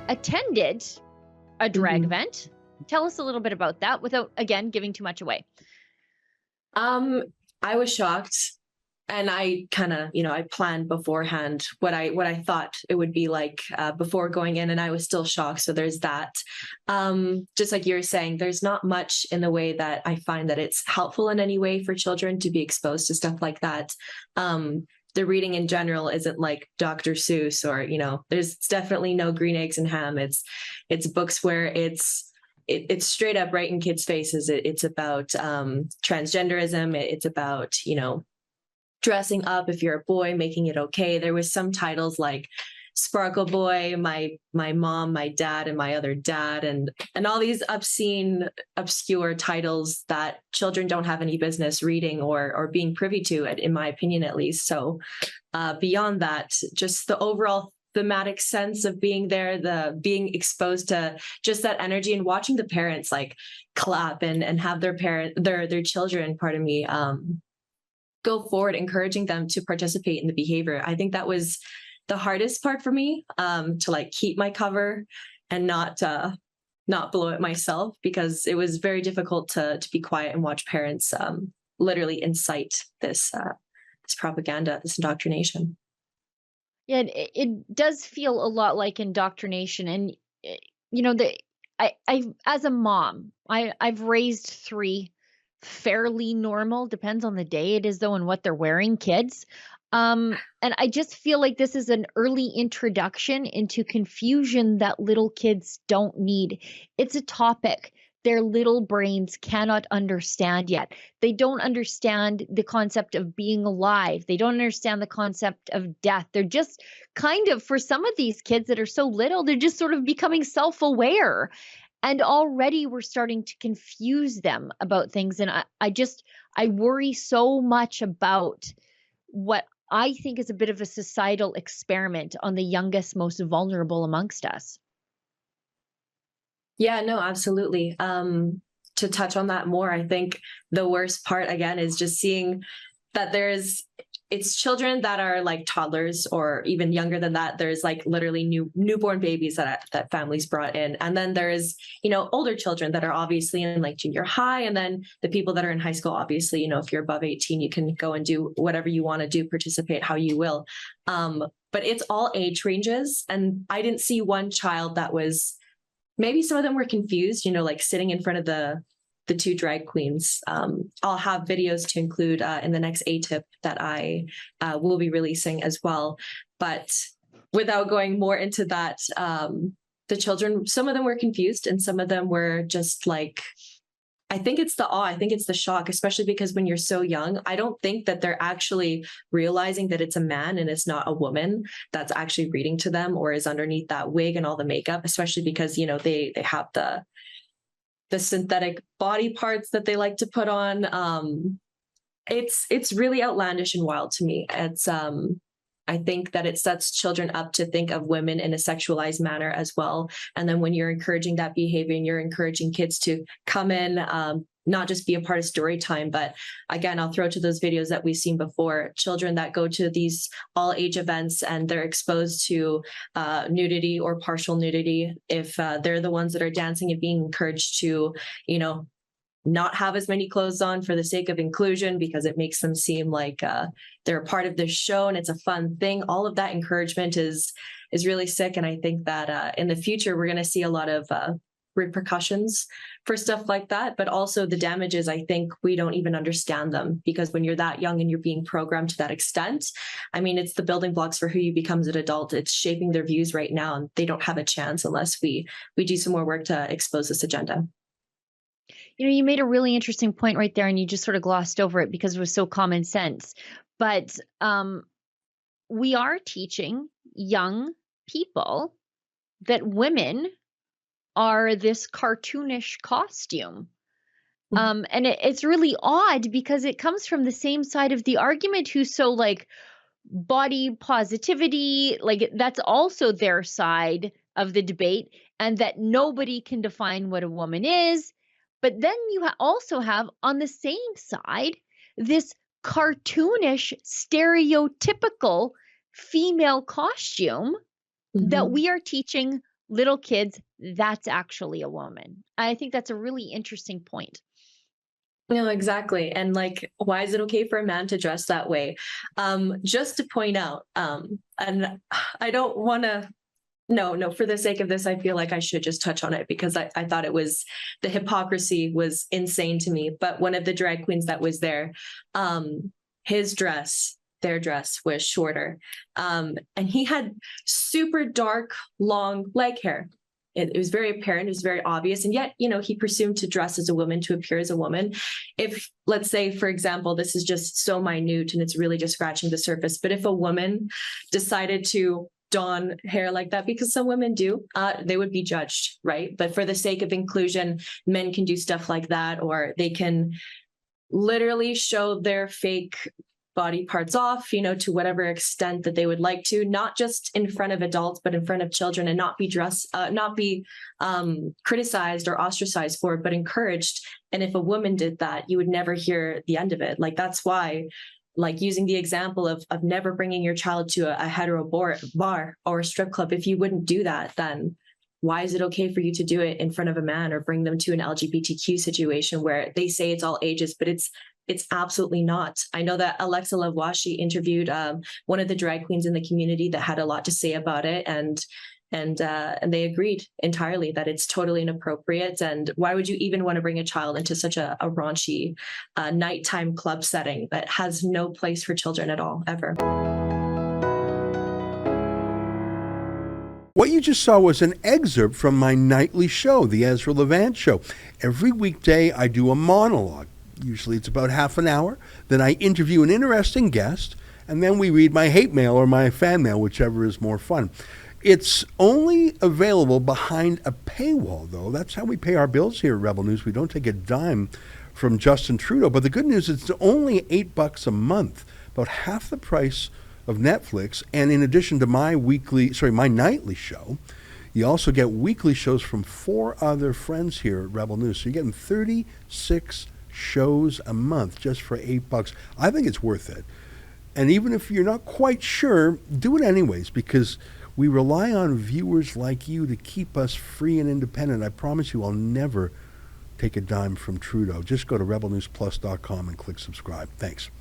attended a drag Mhm. event. Tell us a little bit about that without, again, giving too much away. Um, I was shocked, and I kind of, I planned beforehand what I thought it would be like before going in, and I was still shocked. So there's that. Just like you're saying, there's not much in the way that I find that it's helpful in any way for children to be exposed to stuff like that. The reading in general isn't like Dr. Seuss, or there's definitely no green eggs and ham. It's books where it's straight up right in kids' faces. It's about transgenderism. It's about dressing up if you're a boy, making it okay. There was some titles like Sparkle Boy, my mom, my dad, and my other dad, and all these obscene, obscure titles that children don't have any business reading or being privy to, in my opinion, at least. So beyond that, just the overall thematic sense of being there, the being exposed to just that energy, and watching the parents like clap and have their children, pardon me, go forward, encouraging them to participate in the behavior. I think that was the hardest part for me, to like keep my cover and not blow it myself, because it was very difficult to be quiet and watch parents literally incite this propaganda, this indoctrination. Yeah, it does feel a lot like indoctrination. And, you know, I as a mom, I've raised three fairly normal, depends on the day it is though, and what they're wearing, kids. And I just feel like this is an early introduction into confusion that little kids don't need. It's a topic their little brains cannot understand yet. They don't understand the concept of being alive. They don't understand the concept of death. They're just kind of, for some of these kids that are so little, they're just sort of becoming self-aware. And already we're starting to confuse them about things. And I worry so much about what I think is a bit of a societal experiment on the youngest, most vulnerable amongst us. Yeah, no, absolutely. To touch on that more, I think the worst part again is just seeing that it's children that are like toddlers or even younger than that. There's like literally newborn babies that families brought in. And then there's, older children that are obviously in like junior high. And then the people that are in high school, obviously, if you're above 18, you can go and do whatever you want to do, participate how you will. But it's all age ranges. And I didn't see one child that was, maybe some of them were confused, like sitting in front of the two drag queens. I'll have videos to include in the next A-tip that I will be releasing as well. But without going more into that, the children, some of them were confused and some of them were just like, I think it's the awe. I think it's the shock, especially because when you're so young, I don't think that they're actually realizing that it's a man and it's not a woman that's actually reading to them or is underneath that wig and all the makeup, especially because, they have the synthetic body parts that they like to put on. It's really outlandish and wild to me. It's I think that it sets children up to think of women in a sexualized manner as well. And then when you're encouraging that behavior and you're encouraging kids to come in, not just be a part of story time, but again, I'll throw to those videos that we've seen before, children that go to these all age events and they're exposed to nudity or partial nudity. If they're the ones that are dancing and being encouraged to, not have as many clothes on for the sake of inclusion because it makes them seem like they're a part of this show and it's a fun thing. All of that encouragement is really sick. And I think that in the future, we're going to see a lot of repercussions for stuff like that. But also the damages, I think we don't even understand them, because when you're that young and you're being programmed to that extent, I mean, it's the building blocks for who you become as an adult. It's shaping their views right now. And they don't have a chance unless we do some more work to expose this agenda. You made a really interesting point right there, and you just sort of glossed over it because it was so common sense. But we are teaching young people that women are this cartoonish costume. And it's really odd because it comes from the same side of the argument, who's so like body positivity, like that's also their side of the debate, and that nobody can define what a woman is. But then you also have on the same side this cartoonish, stereotypical female costume that we are teaching little kids, that's actually a woman. I think that's a really interesting point. No, exactly. And like, why is it okay for a man to dress that way? Just to point out, and I don't want to, no, for the sake of this, I feel like I should just touch on it because I thought it was, the hypocrisy was insane to me. But one of the drag queens that was there, his dress, their dress was shorter. And he had super dark, long leg hair. It was very apparent, it was very obvious. And yet, he presumed to dress as a woman, to appear as a woman. If, let's say, for example, this is just so minute and it's really just scratching the surface, but if a woman decided to don hair like that, because some women do, they would be judged, right? But for the sake of inclusion, men can do stuff like that, or they can literally show their fake body parts off, to whatever extent that they would like to, not just in front of adults, but in front of children, and not be criticized or ostracized for it, but encouraged. And if a woman did that, you would never hear the end of it. Like, that's why, like, using the example of never bringing your child to a hetero bar or a strip club, if you wouldn't do that, then why is it okay for you to do it in front of a man or bring them to an LGBTQ situation where they say it's all ages, but it's absolutely not. I know that Alexa Lavoie, she interviewed one of the drag queens in the community that had a lot to say about it, and they agreed entirely that it's totally inappropriate. And why would you even want to bring a child into such a raunchy nighttime club setting that has no place for children at all, ever? What you just saw was an excerpt from my nightly show, the Ezra Levant Show. Every weekday, I do a monologue. Usually it's about half an hour. Then I interview an interesting guest, and then we read my hate mail or my fan mail, whichever is more fun. It's only available behind a paywall, though. That's how we pay our bills here at Rebel News. We don't take a dime from Justin Trudeau. But the good news is it's only $8 a month, about half the price of Netflix. And in addition to my nightly show, you also get weekly shows from 4 other friends here at Rebel News. So you're getting 36 shows a month just for $8. I think it's worth it. And even if you're not quite sure, do it anyways, because we rely on viewers like you to keep us free and independent. I promise you I'll never take a dime from Trudeau. Just go to rebelnewsplus.com and click subscribe. Thanks.